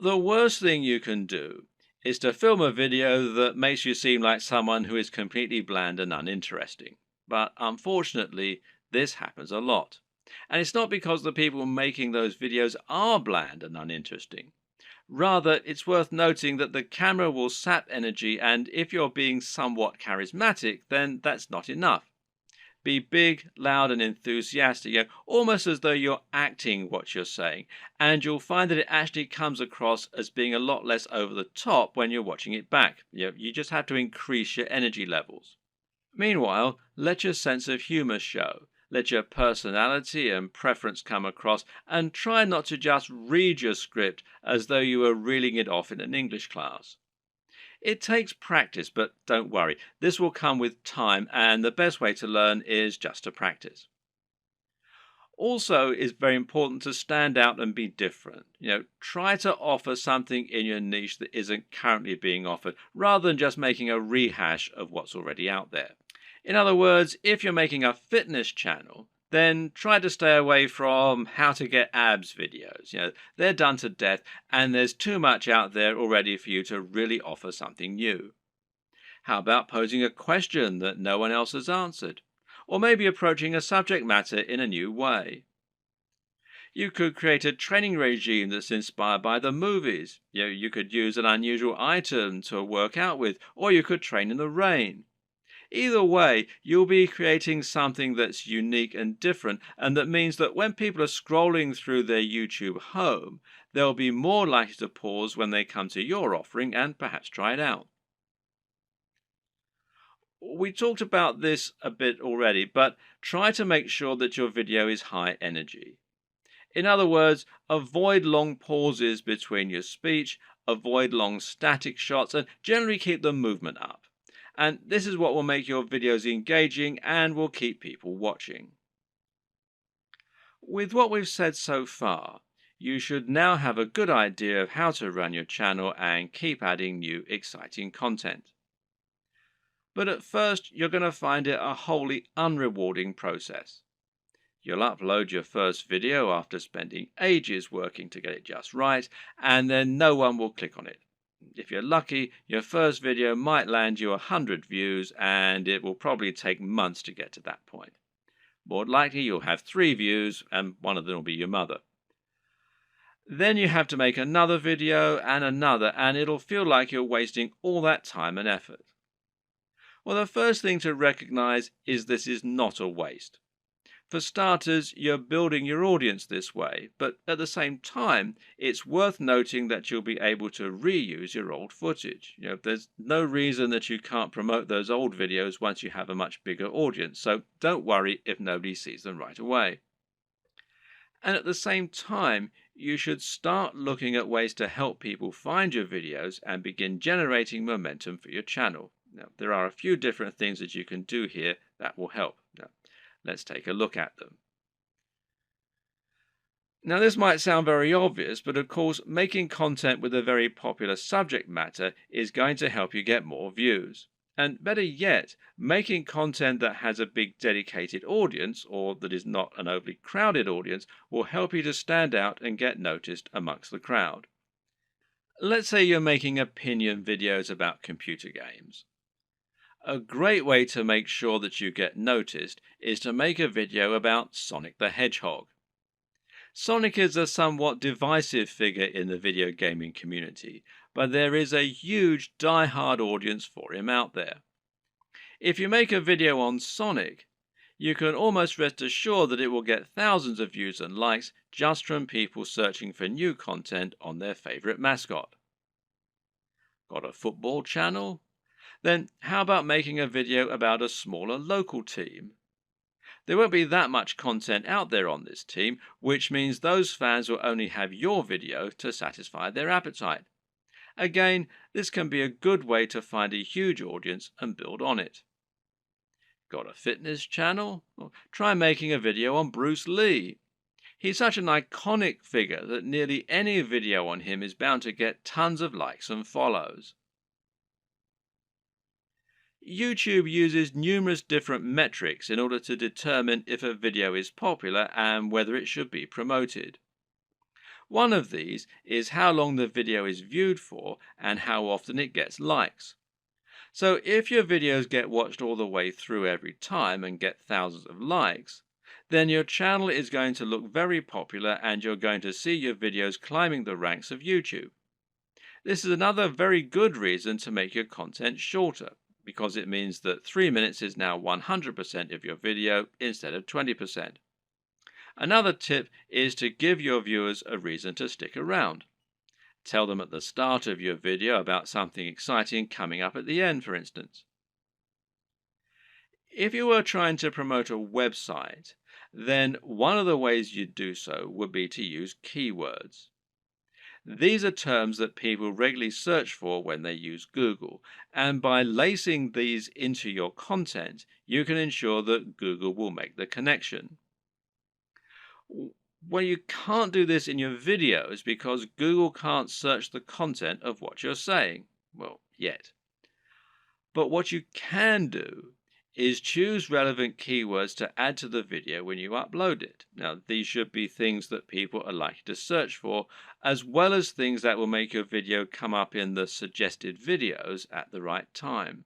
The worst thing you can do is to film a video that makes you seem like someone who is completely bland and uninteresting. But unfortunately, this happens a lot. And it's not because the people making those videos are bland and uninteresting. Rather, it's worth noting that the camera will sap energy, and if you're being somewhat charismatic, then that's not enough. Be big, loud, and enthusiastic, almost as though you're acting what you're saying, and you'll find that it actually comes across as being a lot less over the top when you're watching it back. You just have to increase your energy levels. Meanwhile, let your sense of humor show. Let your personality and preference come across, and try not to just read your script as though you were reeling it off in an English class. It takes practice, but don't worry, this will come with time, and the best way to learn is just to practice. Also, it's very important to stand out and be different. Try to offer something in your niche that isn't currently being offered, rather than just making a rehash of what's already out there. In other words, if you're making a fitness channel, then try to stay away from how to get abs videos. They're done to death, and there's too much out there already for you to really offer something new. How about posing a question that no one else has answered? Or maybe approaching a subject matter in a new way? You could create a training regime that's inspired by the movies. You could use an unusual item to work out with, or you could train in the rain. Either way, you'll be creating something that's unique and different, and that means that when people are scrolling through their YouTube home, they'll be more likely to pause when they come to your offering and perhaps try it out. We talked about this a bit already, but try to make sure that your video is high energy. In other words, avoid long pauses between your speech, avoid long static shots, and generally keep the movement up. And this is what will make your videos engaging and will keep people watching. With what we've said so far, you should now have a good idea of how to run your channel and keep adding new exciting content. But at first, you're going to find it a wholly unrewarding process. You'll upload your first video after spending ages working to get it just right, and then no one will click on it. If you're lucky, your first video might land you 100 views, and it will probably take months to get to that point. More likely, you'll have 3 views, and one of them will be your mother. Then you have to make another video and another, and it'll feel like you're wasting all that time and effort. Well, the first thing to recognize is this is not a waste. For starters, you're building your audience this way, but at the same time, it's worth noting that you'll be able to reuse your old footage. There's no reason that you can't promote those old videos once you have a much bigger audience, so don't worry if nobody sees them right away. And at the same time, you should start looking at ways to help people find your videos and begin generating momentum for your channel. Now, there are a few different things that you can do here that will help. Let's take a look at them. Now, this might sound very obvious, but of course, making content with a very popular subject matter is going to help you get more views. And better yet, making content that has a big dedicated audience, or that is not an overly crowded audience, will help you to stand out and get noticed amongst the crowd. Let's say you're making opinion videos about computer games. A great way to make sure that you get noticed is to make a video about Sonic the Hedgehog. Sonic is a somewhat divisive figure in the video gaming community, but there is a huge die-hard audience for him out there. If you make a video on Sonic, you can almost rest assured that it will get thousands of views and likes just from people searching for new content on their favorite mascot. Got a football channel? Then how about making a video about a smaller local team? There won't be that much content out there on this team, which means those fans will only have your video to satisfy their appetite. Again, this can be a good way to find a huge audience and build on it. Got a fitness channel? Well, try making a video on Bruce Lee. He's such an iconic figure that nearly any video on him is bound to get tons of likes and follows. YouTube uses numerous different metrics in order to determine if a video is popular and whether it should be promoted. One of these is how long the video is viewed for and how often it gets likes. So if your videos get watched all the way through every time and get thousands of likes, then your channel is going to look very popular and you're going to see your videos climbing the ranks of YouTube. This is another very good reason to make your content shorter, because it means that 3 minutes is now 100% of your video instead of 20%. Another tip is to give your viewers a reason to stick around. Tell them at the start of your video about something exciting coming up at the end, for instance. If you were trying to promote a website, then one of the ways you'd do so would be to use keywords. These are terms that people regularly search for when they use Google, and by lacing these into your content, you can ensure that Google will make the connection. Well, you can't do this in your videos because Google can't search the content of what you're saying. Well, yet. But what you can do is choose relevant keywords to add to the video when you upload it. Now, these should be things that people are likely to search for, as well as things that will make your video come up in the suggested videos at the right time.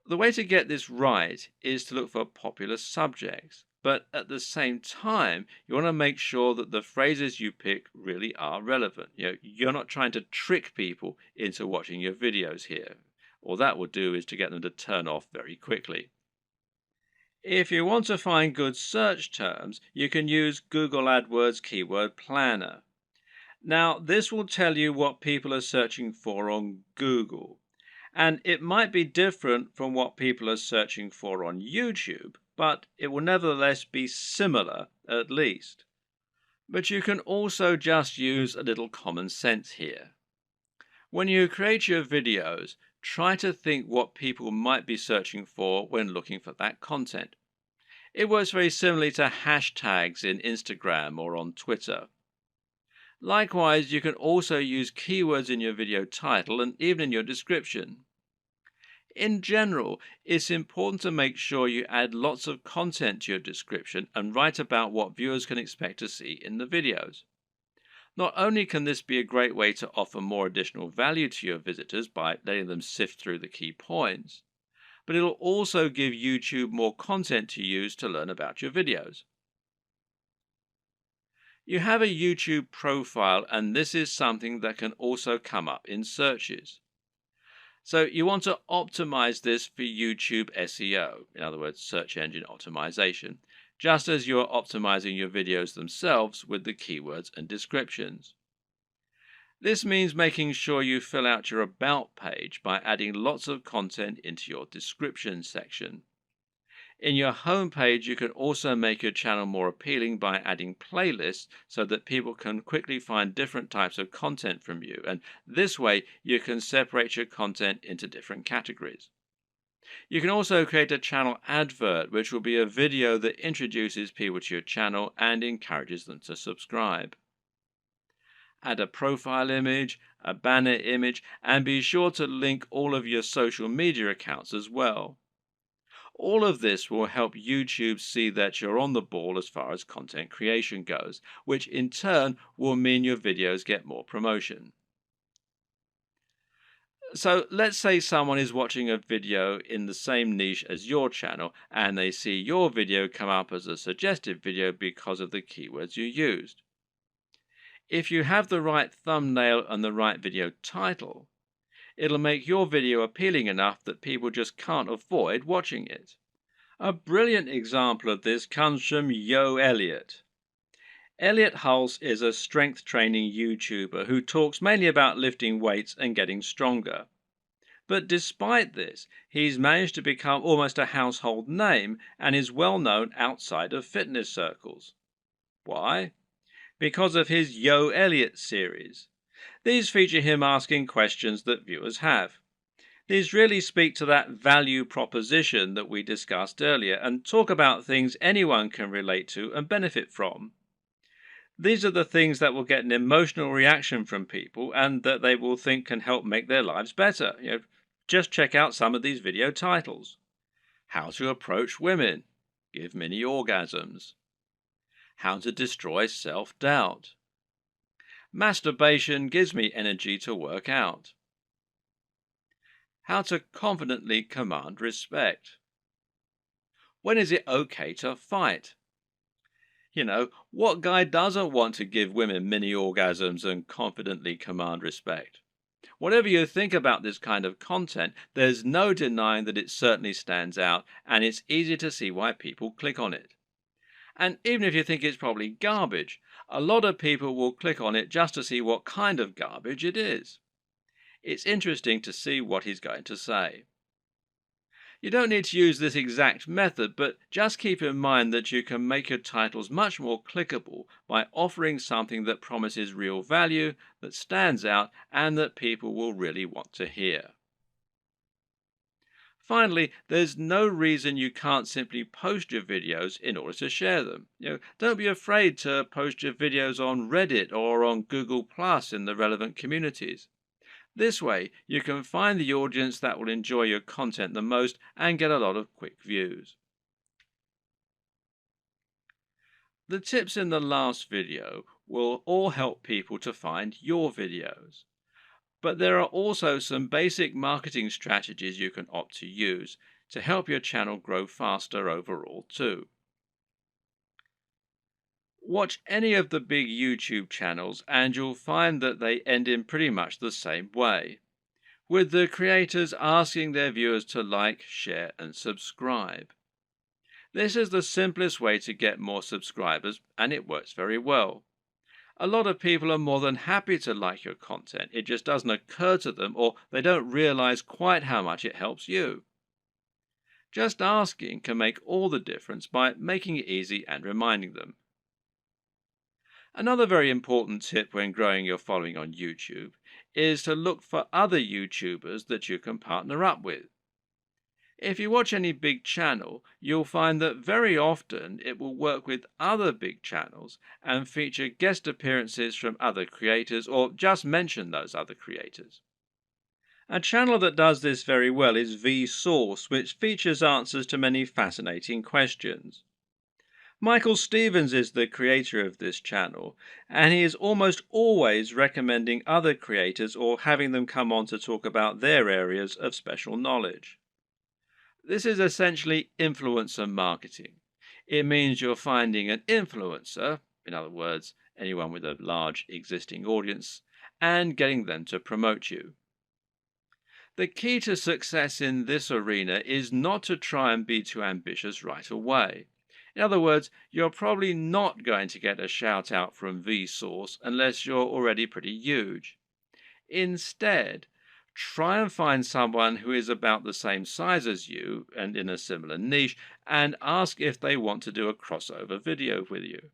The way to get this right is to look for popular subjects, but at the same time, you want to make sure that the phrases you pick really are relevant. You're not trying to trick people into watching your videos here. All that will do is to get them to turn off very quickly. If you want to find good search terms, you can use Google AdWords Keyword Planner. Now, this will tell you what people are searching for on Google. And it might be different from what people are searching for on YouTube, but it will nevertheless be similar at least. But you can also just use a little common sense here. When you create your videos, try to think what people might be searching for when looking for that content. It works very similarly to hashtags in Instagram or on Twitter. Likewise, you can also use keywords in your video title and even in your description. In general, it's important to make sure you add lots of content to your description and write about what viewers can expect to see in the videos. Not only can this be a great way to offer more additional value to your visitors by letting them sift through the key points, but it'll also give YouTube more content to use to learn about your videos. You have a YouTube profile, and this is something that can also come up in searches. So you want to optimize this for YouTube SEO, in other words, search engine optimization, just as you're optimizing your videos themselves with the keywords and descriptions. This means making sure you fill out your About page by adding lots of content into your description section. In your home page, you can also make your channel more appealing by adding playlists so that people can quickly find different types of content from you, and this way you can separate your content into different categories. You can also create a channel advert, which will be a video that introduces people to your channel and encourages them to subscribe. Add a profile image, a banner image, and be sure to link all of your social media accounts as well. All of this will help YouTube see that you're on the ball as far as content creation goes, which in turn will mean your videos get more promotion. So let's say someone is watching a video in the same niche as your channel and they see your video come up as a suggested video because of the keywords you used. If you have the right thumbnail and the right video title, it'll make your video appealing enough that people just can't avoid watching it. A brilliant example of this comes from Yo Elliott. Elliott Hulse is a strength training YouTuber who talks mainly about lifting weights and getting stronger. But despite this, he's managed to become almost a household name and is well known outside of fitness circles. Why? Because of his Yo Elliott series. These feature him asking questions that viewers have. These really speak to that value proposition that we discussed earlier and talk about things anyone can relate to and benefit from. These are the things that will get an emotional reaction from people and that they will think can help make their lives better. Just check out some of these video titles. How to approach women. Give mini orgasms. How to destroy self-doubt. Masturbation gives me energy to work out. How to confidently command respect. When is it okay to fight? What guy doesn't want to give women mini orgasms and confidently command respect? Whatever you think about this kind of content, there's no denying that it certainly stands out, and it's easy to see why people click on it. And even if you think it's probably garbage, a lot of people will click on it just to see what kind of garbage it is. It's interesting to see what he's going to say. You don't need to use this exact method, but just keep in mind that you can make your titles much more clickable by offering something that promises real value, that stands out, and that people will really want to hear. Finally, there's no reason you can't simply post your videos in order to share them. Don't be afraid to post your videos on Reddit or on Google Plus in the relevant communities. This way, you can find the audience that will enjoy your content the most and get a lot of quick views. The tips in the last video will all help people to find your videos. But there are also some basic marketing strategies you can opt to use to help your channel grow faster overall too. Watch any of the big YouTube channels and you'll find that they end in pretty much the same way, with the creators asking their viewers to like, share and subscribe. This is the simplest way to get more subscribers and it works very well. A lot of people are more than happy to like your content. It just doesn't occur to them or they don't realize quite how much it helps you. Just asking can make all the difference by making it easy and reminding them. Another very important tip when growing your following on YouTube is to look for other YouTubers that you can partner up with. If you watch any big channel, you'll find that very often it will work with other big channels and feature guest appearances from other creators or just mention those other creators. A channel that does this very well is Vsauce, which features answers to many fascinating questions. Michael Stevens is the creator of this channel, and he is almost always recommending other creators or having them come on to talk about their areas of special knowledge. This is essentially influencer marketing. It means you're finding an influencer, in other words, anyone with a large existing audience, and getting them to promote you. The key to success in this arena is not to try and be too ambitious right away. In other words, you're probably not going to get a shout out from Vsauce unless you're already pretty huge. Instead, try and find someone who is about the same size as you and in a similar niche and ask if they want to do a crossover video with you.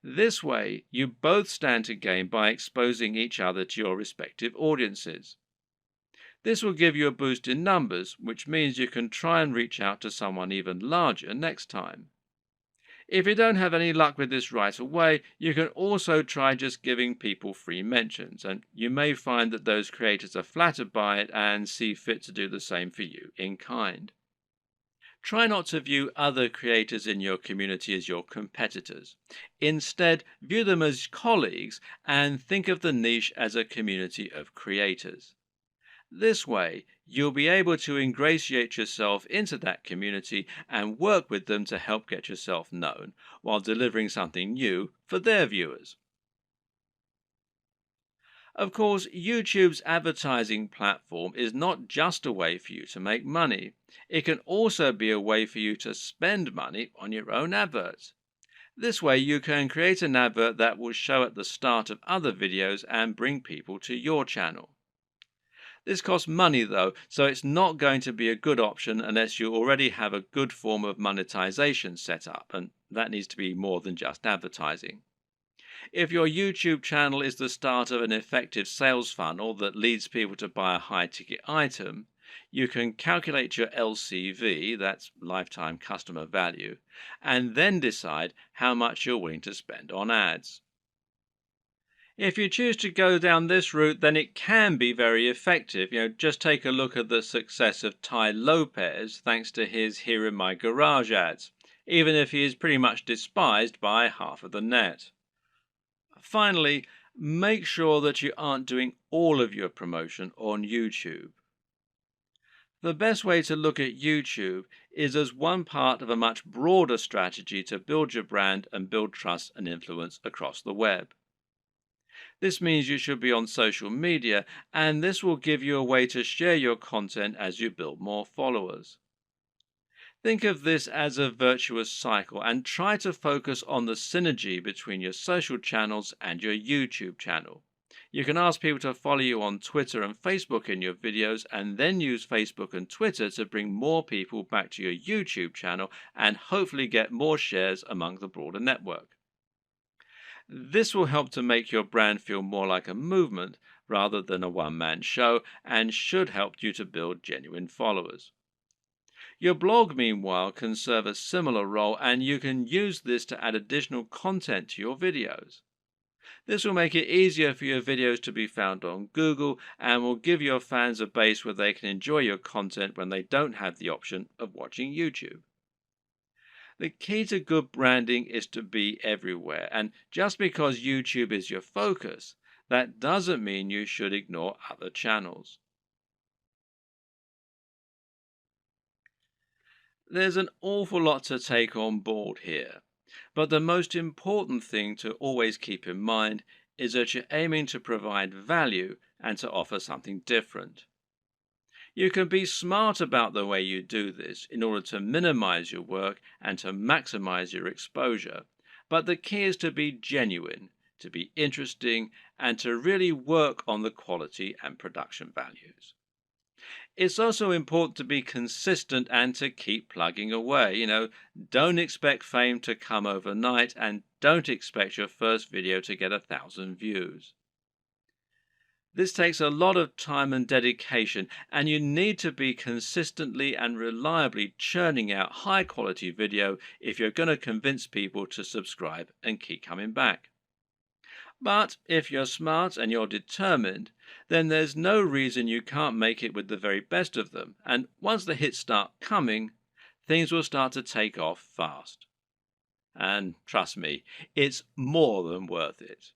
This way, you both stand to gain by exposing each other to your respective audiences. This will give you a boost in numbers, which means you can try and reach out to someone even larger next time. If you don't have any luck with this right away, you can also try just giving people free mentions, and you may find that those creators are flattered by it and see fit to do the same for you in kind. Try not to view other creators in your community as your competitors. Instead, view them as colleagues and think of the niche as a community of creators. This way, you'll be able to ingratiate yourself into that community and work with them to help get yourself known while delivering something new for their viewers. Of course, YouTube's advertising platform is not just a way for you to make money. It can also be a way for you to spend money on your own adverts. This way, you can create an advert that will show at the start of other videos and bring people to your channel. This costs money though, so it's not going to be a good option unless you already have a good form of monetization set up, and that needs to be more than just advertising. If your YouTube channel is the start of an effective sales funnel that leads people to buy a high-ticket item, you can calculate your LCV, that's lifetime customer value, and then decide how much you're willing to spend on ads. If you choose to go down this route, then it can be very effective. Just take a look at the success of Tai Lopez thanks to his Here in My Garage ads, even if he is pretty much despised by half of the net. Finally, make sure that you aren't doing all of your promotion on YouTube. The best way to look at YouTube is as one part of a much broader strategy to build your brand and build trust and influence across the web. This means you should be on social media, and this will give you a way to share your content as you build more followers. Think of this as a virtuous cycle and try to focus on the synergy between your social channels and your YouTube channel. You can ask people to follow you on Twitter and Facebook in your videos and then use Facebook and Twitter to bring more people back to your YouTube channel and hopefully get more shares among the broader network. This will help to make your brand feel more like a movement rather than a one-man show and should help you to build genuine followers. Your blog, meanwhile, can serve a similar role and you can use this to add additional content to your videos. This will make it easier for your videos to be found on Google and will give your fans a base where they can enjoy your content when they don't have the option of watching YouTube. The key to good branding is to be everywhere, and just because YouTube is your focus, that doesn't mean you should ignore other channels. There's an awful lot to take on board here, but the most important thing to always keep in mind is that you're aiming to provide value and to offer something different. You can be smart about the way you do this in order to minimize your work and to maximize your exposure, but the key is to be genuine, to be interesting, and to really work on the quality and production values. It's also important to be consistent and to keep plugging away. Don't expect fame to come overnight and don't expect your first video to get 1,000 views. This takes a lot of time and dedication, and you need to be consistently and reliably churning out high quality video if you're going to convince people to subscribe and keep coming back. But if you're smart and you're determined, then there's no reason you can't make it with the very best of them. And once the hits start coming, things will start to take off fast. And trust me, it's more than worth it.